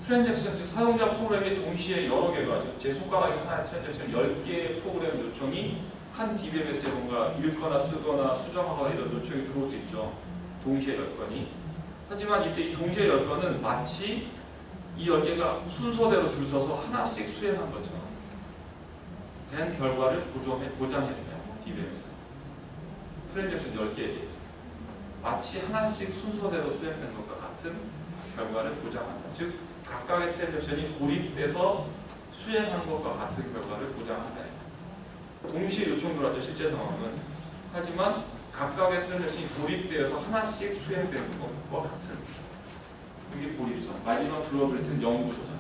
트랜잭션, 즉 사용자 프로그램이 동시에 여러 개가, 제 손가락에 하나의 트랜잭션 10개의 프로그램 요청이 한 DBMS에 뭔가 읽거나 쓰거나 수정하거나 이런 요청이 들어올 수 있죠. 동시에 10건이. 하지만 이때 이 동시에 10건은 마치 이 10개가 순서대로 줄 서서 하나씩 수행한 것처럼 된 결과를 보장해줘요. DBMS. 트랜잭션 10개에 대해서. 마치 하나씩 순서대로 수행된 것과 같은 결과를 보장한다. 즉, 각각의 트랜잭션이 고립돼서 수행한 것과 같은 결과를 보장한다. 동시에 요청 들어왔죠, 실제 상황은. 하지만 각각의 트랜잭션이 고립되어서 하나씩 수행되는 것과 같은. 이게 고립성. 마지막 플로어빌리티는 영구저장.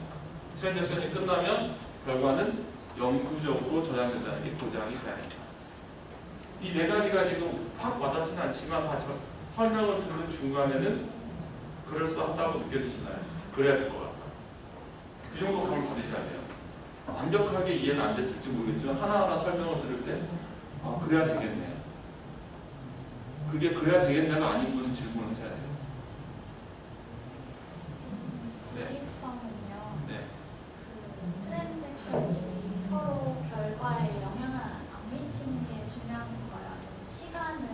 트랜잭션이 끝나면 결과는 영구적으로 저장된다는 게 보장이 돼야 된다. 이 네 가지가 지금 확 와닿지는 않지만 다 설명을 듣는 중간에는 그럴싸하다고 느껴지시나요? 그래야 될 것 같다. 그 정도 감을 받으셔야 돼요. 완벽하게 이해는 안 됐을지 모르겠지만 하나하나 설명을 들을 때 그래야 되겠네. 그게 그래야 되겠네가 아닌 분은 질문을 해야 돼요. 네. 고립성은요. 네. 그 트랜잭션이 서로 결과에 영향을 안 미치는 게 중요한 건가요? 아니면 시간을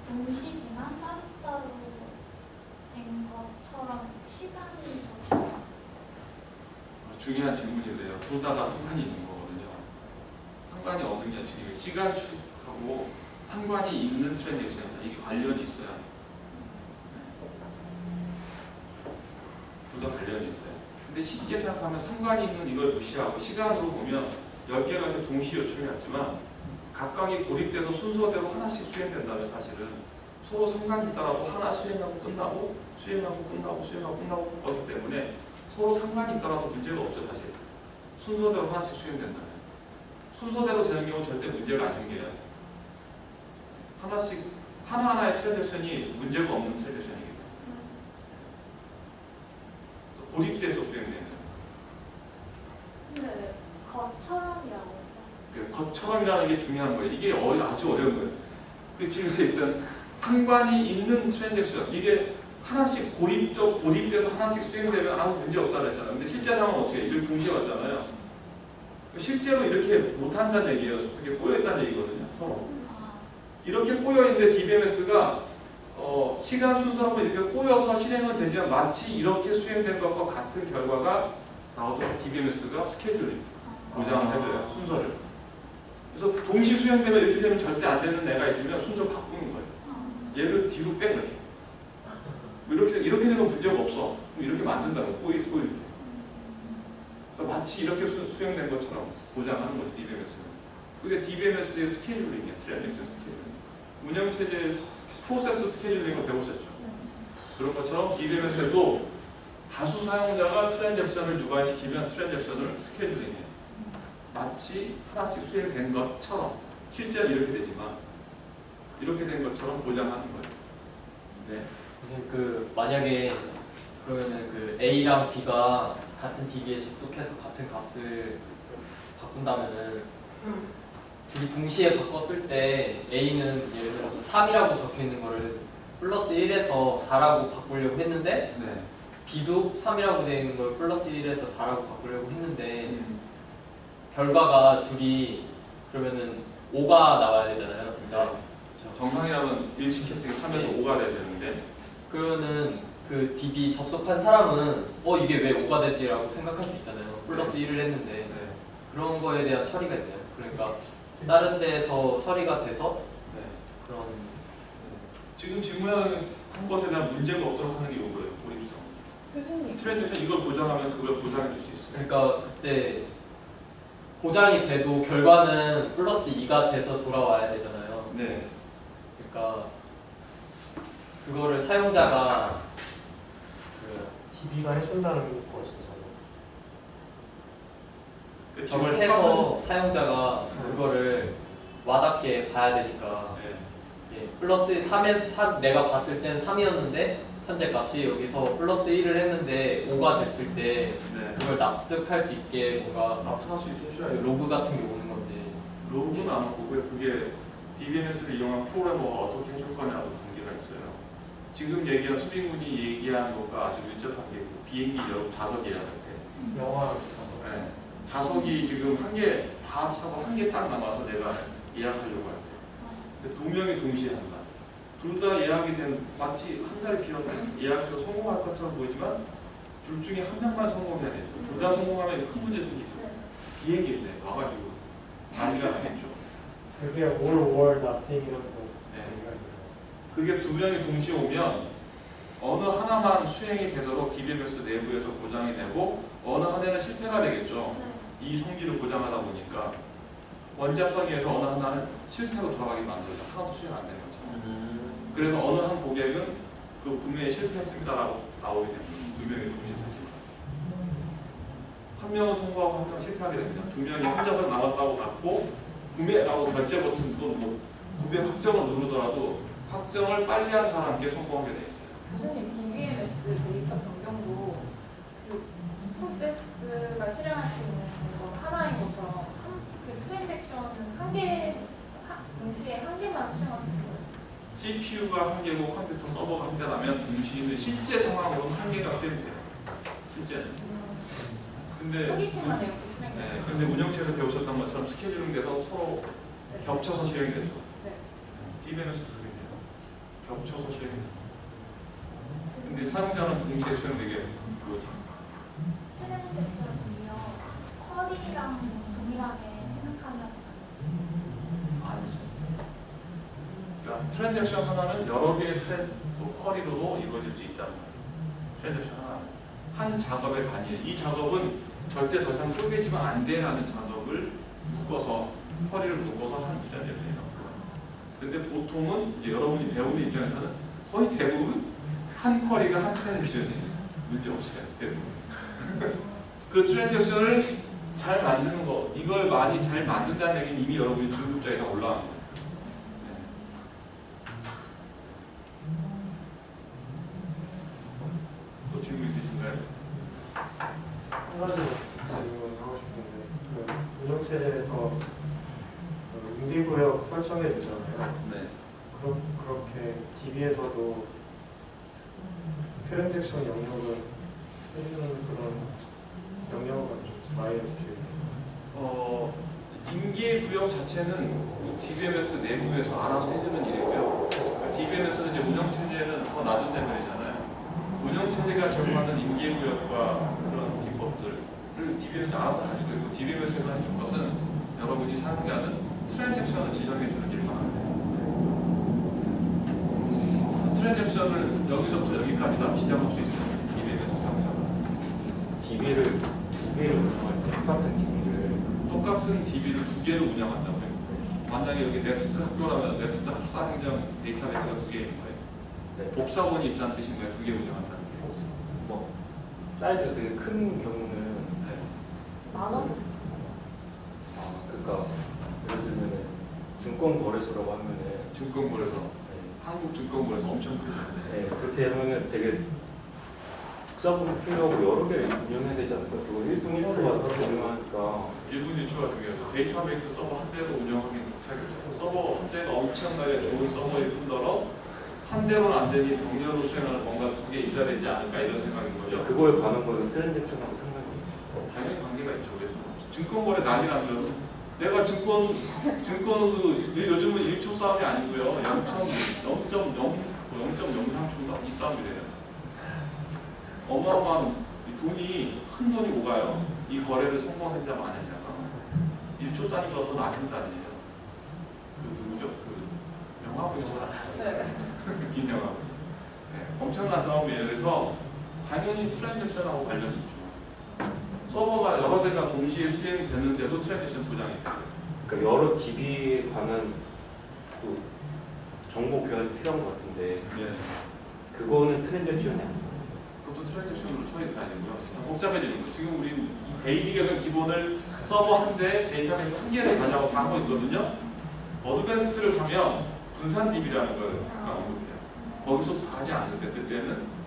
동시지만 따로따로 된 것처럼 시간이 더 중요해요? 중요한 질문이래요. 둘 다 상관이 있는 거거든요. 상관이 없는 게 아니라 시간 축하고 상관이 있는 트랜잭션이다. 이게 관련이 있어요. 둘 다 관련이 있어요. 근데 쉽게 생각하면 상관이 있는 이걸 무시하고 시간으로 보면 10개가 동시 요청이 왔지만 각각이 고립돼서 순서대로 하나씩 수행된다면 사실은 서로 상관이 있다라고 하나 수행하고 끝나고 수행하고 끝나고 수행하고 끝나고 거기 때문에 서로 상관이 있더라도 문제가 없죠. 사실 순서대로 하나씩 수행된다면 순서대로 되는 경우는 절대 문제가 안 생겨요. 하나씩 하나하나의 트랜잭션이 문제가 없는 트랜잭션이기 때문에 고립돼서 수행되는. 근데 왜 것처럼이라고 했어요? 그 것처럼이라는 게 중요한 거예요. 이게 아주 어려운 거예요. 그 지금 일단 상관이 있는 트랜잭션 이게 하나씩 고립돼서 하나씩 수행되면 아무 문제 없다 그랬잖아요. 근데 실제 상황은 어떻게 해요? 이렇게 동시에 왔잖아요. 실제로 이렇게 못한다는 얘기예요. 이렇게 꼬여있다는 얘기거든요. 서로. 이렇게 꼬여있는데 DBMS가 시간 순서하고 이렇게 꼬여서 실행은 되지만 마치 이렇게 수행된 것과 같은 결과가 나오도록 DBMS가 스케줄링 보장을 해줘요. 순서를. 그래서 동시 수행되면 이렇게 되면 절대 안 되는 애가 있으면 순서 바꾸는 거예요. 얘를 뒤로 빼 이렇게. 이렇게 되면 문제가 없어. 이렇게 만든다고 꼬이고 이렇게. 그래서 마치 이렇게 수행된 것처럼 보장하는 거지 DBMS는. 그게 DBMS의 스케줄링이야. 트랜잭션 스케줄링. 운영체제의 프로세스 스케줄링을 배우셨죠. 그런 것처럼 DBMS에도 다수 사용자가 트랜잭션을 유발시키면 트랜잭션을 스케줄링해요. 마치 하나씩 수행된 것처럼 실제로 이렇게 되지만 이렇게 된 것처럼 보장하는 거예요. 네. 선생님 그 만약에 그러면은 그 A랑 B가 같은 DB에 접속해서 같은 값을 바꾼다면은 둘이 동시에 바꿨을 때 A는 예를 들어서 3이라고 적혀 있는 거를 플러스 1에서 4라고 바꾸려고 했는데 네. B도 3이라고 되어 있는 걸 플러스 1에서 4라고 바꾸려고 했는데 결과가 둘이 그러면은 5가 나와야 되잖아요. 그러니까 정상이라면 일시켰으니 3에서 5가 돼야 되는데 그러면은 그 DB 접속한 사람은 이게 왜 5가 되지라고 생각할 수 있잖아요. 플러스 1을 했는데 네. 그런 거에 대한 처리가 있나요? 그러니까 다른 데서 처리가 돼서 네. 그런 지금 질문한 것에 대한 문제가 없도록 하는 게 이거예요. 고립성. 교수님. 트랜잭션 이걸 보장하면 그걸 보장해 줄 수 있어요. 그러니까 그때 보장이 돼도 결과는 플러스 2가 돼서 돌아와야 되잖아요. 네. 그러니까 그거를 사용자가 DB가 해준다는 것이죠. 저걸 해서 사용자가 그거를 와닿게 봐야 되니까 네. 플러스 3에서 3, 내가 봤을 땐 3이었는데 현재 값이 여기서 플러스 1을 했는데 5가 됐을 때 네. 그걸 납득할 수 있게 뭔가 납득할 수 있게 해줘야 로그 같은 게 오는 건지. 로그는 안 오고 그게 DBMS를 이용한 프로그래머가 어떻게 해줄 거냐도 관계가 있어요. 지금 얘기한 수빈군이 얘기한 것과 아주 밀접한 게 비행기 여러 좌석이에요. 이렇게. 영화 네. 좌석이 지금 한 개 다 차고 한 개 딱 남아서 내가 예약하려고 할 때. 근데 두 명이 동시에 한다. 둘 다 예약이 된 마치 한 달이 비었는데 예약해서 성공할 것처럼 보이지만 둘 중에 한 명만 성공해야 되죠. 둘 다 성공하면 큰 문제 생기죠. 비행기인데 와가지고 난리가 나겠죠. 그게 all or nothing 이런 거. 네. 그게 두 명이 동시에 오면 어느 하나만 수행이 되도록 DBMS 내부에서 보장이 되고 어느 하나는 실패가 되겠죠. 이 성질을 보장하다 보니까 원자성에서 어느 하나는 실패로 돌아가게 만들어서 하나도 수행 안 되는 거죠. 그래서 어느 한 고객은 그 구매에 실패했습니다라고 나오게 됩니다. 두 명이 동시에 사실. 한 명은 성공하고 한 명은 실패하게 됩니다. 두 명이 혼자서 나왔다고 받고 구매라고 결제 버튼 또뭐 구매 확정을 누르더라도 확정을 빨리 한 사람께 성공하게 되어 있어요. 교수님 DBMS 데이터 변경도 그 프로세스가 실행할 수 있는 건 하나인 것처럼 그 트랜잭션은 동시에 한 개만 수행할 수 있어요. CPU가 한 개고 컴퓨터 서버가 한 개라면 동시에 실제 상황으로는 한 개가 수행돼요. 실제는. 근데 호기심만 이렇게 실행돼요. 네, 근데 운영체에서 배우셨던 것처럼 스케줄링 돼서 서로 겹쳐서 실행이 되죠. 네. DBMS도 그렇게 돼요. 겹쳐서 실행이 돼요. 근데 사용자는 동시에 수행되게 그거죠. 트랜잭션이요. 쿼리랑 동일하게 생각하면 아니죠. 그러니까 트랜잭션 하나는 여러 개의 쿼리로도 이루어질 수 있다는 거예요. 트랜잭션 하나는 한 작업의 단위예요. 이 작업은 절대 더 이상 쪼개지면 안 돼라는 작업을 묶어서 쿼리를 묶어서 한 트랜잭션이라고 해요. 근데 보통은 이제 여러분이 배우는 입장에서는 거의 대부분 한 쿼리가 한 트랜잭션이에요. 문제 없어요. 대부분. 그 트랜잭션을 잘 만드는 거, 이걸 많이 잘 만든다는 얘기는 이미 여러분이 중급자에다 올라간 거예요. 네. 또 질문 있으신가요? 한 가지 질문하고 싶은데 그 운영체제에서 임기구역 설정해 주잖아요. 네. 그렇게 DB에서도 트랜잭션 영역을 해주는 그런 영역은 MySQL에서 임기의 구역 자체는 DBMS 내부에서 알아서 해주는 일이고요. DBMS는 이제 운영체제는 더 낮은 레벨이잖아요. 운영체제가 제공하는 임기의 구역과 그런 기법들을 DBMS 알아서 가지고 있고 DBMS에서 해줄 것은 여러분이 사용하는 트랜잭션을 지정해주는 일만 합니다. 트랜잭션을 여기서부터 여기까지 다 지정할 수 있어요. DBMS 사용자가. DB를 두 개를 운영할 때 똑같은 DB를 두 개를 운영한다고요. 만약에 여기 넥스트 학교라면 넥스트 학사 행정 데이터베이스가 두 개인 거예요. 네. 복사본이 있다는 뜻인 거예요. 두 개 운영한다는 게. 뭐 사이즈가 되게 큰 경우는 나눠서 그러니까 예를 들면 증권거래소라고 하면은 증권거래소, 한국 증권거래소 엄청 크죠. 네, 그렇게 하면은 되게 국사본이 필요하고 여러 개를 운영해야 되지 않을까? 그거 1분 1초가 중요하니까 1분 1초가 중요하죠. 데이터베이스 서버 한 대로 운영하기는 못하겠죠. 서버 한 대가 엄청나게 좋은 서버일 뿐더러 한 대로는 안 되니 병렬로 수행하는 뭔가 두 개 있어야 되지 않을까 이런 생각인 거죠. 그거에 관한 거는 트랜잭션하고 상관이 당연히 관계가 있죠. 그래서 증권거래 난이라면 내가 증권 요즘은 1초 싸움이 아니고요. 0.03초인가 이 싸움이래요. 어마어마한 돈이 큰 돈이 오가요. 이 거래를 성공했냐 마냐냐가 1초 단위보다 더 낮은 단위예요. 그 누구죠? 그 영화분이 잘 알아요. 김영화. 네, 엄청난 싸움이에요. 그래서 당연히 트랜잭션하고 관련이 있죠. 서버가 여러 대가 동시에 수행되는데도 트랜잭션 보장이 돼요. 그러니까 여러 DB에 관한 또 정보 교환이 필요한 것 같은데 네. 그거는 트랜잭션이 아니에요. 그것도 트랜잭션으로 처리돼야 되고요. 복잡해지는 거. 지금 우리 베이직에서 기본을 서버 한 대, 데이터베이스 한 개를 가져가고 다 하고 있거든요. 어드밴스드를 가면 분산 DB라는 걸 잠깐 언급해요. 거기서 다 하지 않는데 그때는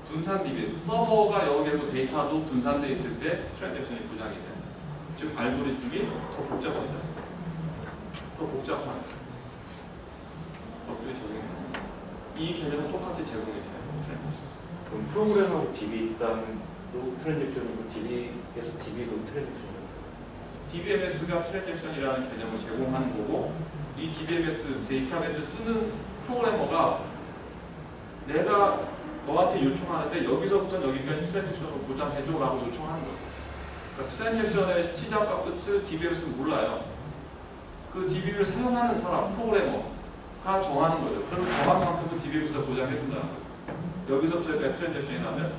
분산 DB, 서버가 여러 개고 데이터도 분산돼 있을 때 트랜잭션이 보장이 돼요. 즉 알고리즘이 더 복잡하죠. 더 복잡한 것들이 적용이 됩니다. 이 개념은 똑같이 제공이 돼요. 트랜잭션. 그럼 프로그램하고 DB 일단도 트랜잭션이고 DB에서 DB도 트랜잭션이고 DBMS가 트랜잭션이라는 개념을 제공하는 거고 이 DBMS 데이터베이스를 쓰는 프로그래머가 내가 너한테 요청하는데 여기서부터 여기까지 트랜잭션을 보장해줘라고 요청하는 거죠. 그러니까 트랜잭션의 시작과 끝을 DBMS는 몰라요. 그 DB를 사용하는 사람, 프로그래머가 정하는 거죠. 그러면 정한 만큼은 DBMS가 보장해준다는 거죠. 여기서부터 여기까지 트랜잭션이 나면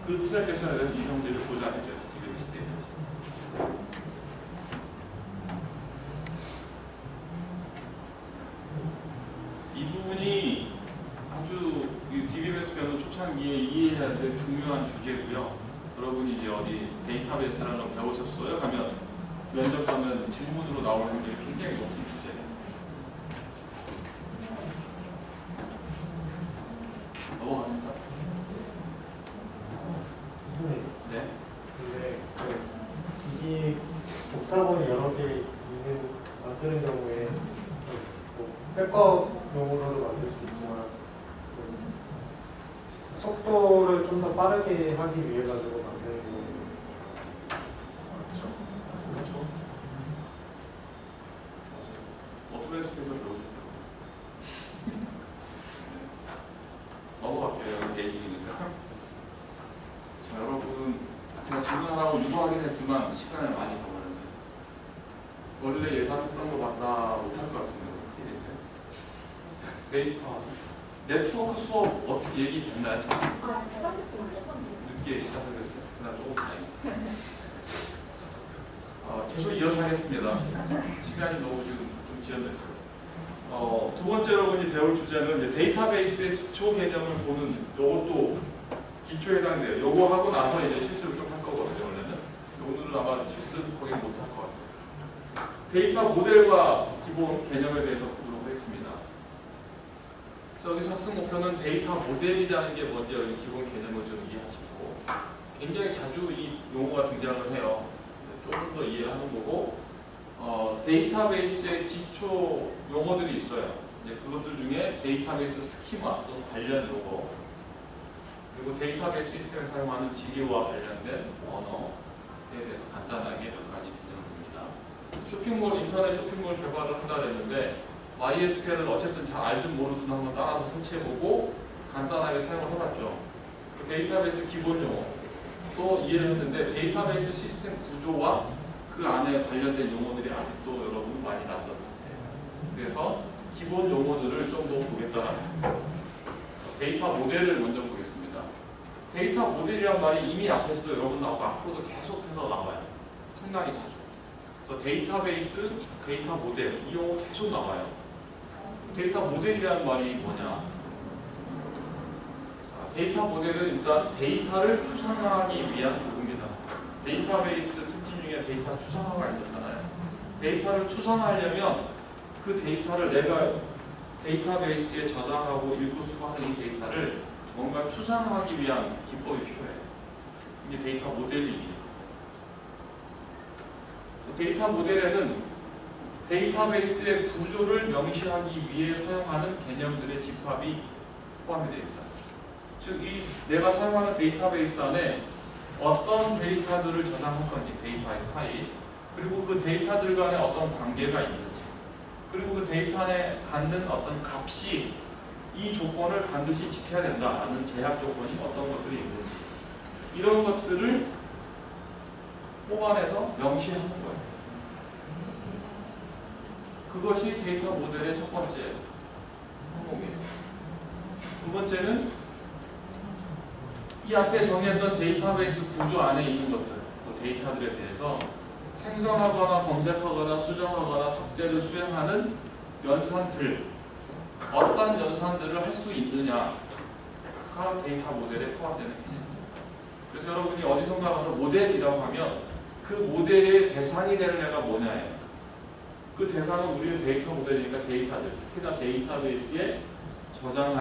그 트랜잭션에 대한 이성질을 보장해줘요. DBMS 데이터에서. 이 부분이 아주 DBMS 배우는 초창기에 이해해야 될 중요한 주제고요. 여러분이 이제 어디 데이터베이스라는 걸 배우셨어요? 가면 면접 가면 질문으로 나오는 게 굉장히 높은 주제예요. 넘어갑니다. 선생님, 네. 근데 그 DB 복사본이 여러 개 만드는 경우에 뭐 백업용으로도 만들 수 있지만 그 속도를 좀 더 빠르게 하기 위해 가지고 만드는 경우는 그렇죠. 그렇죠. 어드밴스드에서 배우셨죠. 넘어갈게요. 여기 베이직이니까. 자, 여러분 제가 질문하라고 유도하긴 했지만 시간을 많이 걸었는데 원래 예상했던 것보다 못할 것 같은데 데이터 네트워크 수업 어떻게 얘기됐나요? 늦게 시작을 했어요. 그날 조금 다행이에요. 계속 이어서 하겠습니다. 시간이 너무 지금 좀 지연됐어요. 두 번째 여러분이 배울 주제는 이제 데이터베이스의 기초 개념을 보는 요것도 기초에 해당돼요. 요거 하고 나서 이제 실습을 좀 할 거거든요. 원래는 오늘은 아마 실습 거의 못할 것 같아요. 데이터 모델과 기본 개념에 대해서 보도록 하겠습니다. 여기서 학습 목표는 데이터 모델이라는 게 먼저 기본 개념을 좀 이해하시고 굉장히 자주 이 용어가 등장을 해요. 조금 더 이해하는 거고 데이터베이스의 기초 용어들이 있어요. 이제 그것들 중에 데이터베이스 스키마 또는 관련 용어 그리고 데이터베이스 시스템에 사용하는 지리와 관련된 언어에 대해서 간단하게 몇 가지 설명드립니다. 인터넷 쇼핑몰 개발을 한다 그랬는데 MySQL을 어쨌든 잘 알든 모르든 한번 따라서 설치해보고 간단하게 사용을 해봤죠. 그 데이터베이스 기본 용어도 이해를 했는데 데이터베이스 시스템 구조와 그 안에 관련된 용어들이 아직도 여러분 많이 낯선 상태예요. 그래서 기본 용어들을 좀 더 보겠다는 데이터 모델을 먼저 보겠습니다. 데이터 모델이란 말이 이미 앞에서도 여러분 나오고 앞으로도 계속해서 나와요. 상당히 자주. 그래서 데이터베이스, 데이터 모델 이 용어 계속 나와요. 데이터 모델이라는 말이 뭐냐? 데이터 모델은 일단 데이터를 추상화하기 위한 도구입니다. 데이터베이스 특징 중에 데이터 추상화가 있었잖아요. 데이터를 추상화하려면 그 데이터를 내가 데이터베이스에 저장하고 읽고 쓰고 하는 이 데이터를 뭔가 추상화하기 위한 기법이 필요해요. 이게 데이터 모델링이에요. 데이터 모델에는 데이터베이스의 구조를 명시하기 위해 사용하는 개념들의 집합이 포함이 되어 있다. 즉, 이 내가 사용하는 데이터베이스 안에 어떤 데이터들을 저장할 건지, 데이터의 파일, 그리고 그 데이터들 간에 어떤 관계가 있는지, 그리고 그 데이터 안에 갖는 어떤 값이 이 조건을 반드시 지켜야 된다라는 제약 조건이 어떤 것들이 있는지, 이런 것들을 뽑아내서 명시하는 거예요. 그것이 데이터 모델의 첫 번째 항목이에요. 두 번째는 이 앞에 정의했던 데이터베이스 구조 안에 있는 것들, 그 데이터들에 대해서 생성하거나 검색하거나 수정하거나 삭제를 수행하는 연산들, 어떤 연산들을 할 수 있느냐가 데이터 모델에 포함되는 개념입니다. 그래서 여러분이 어디선가 가서 모델이라고 하면 그 모델의 대상이 되는 애가 뭐냐예요. 그 대상은 우리의 데이터 모델이니까 데이터들, 특히나 데이터베이스에 저장한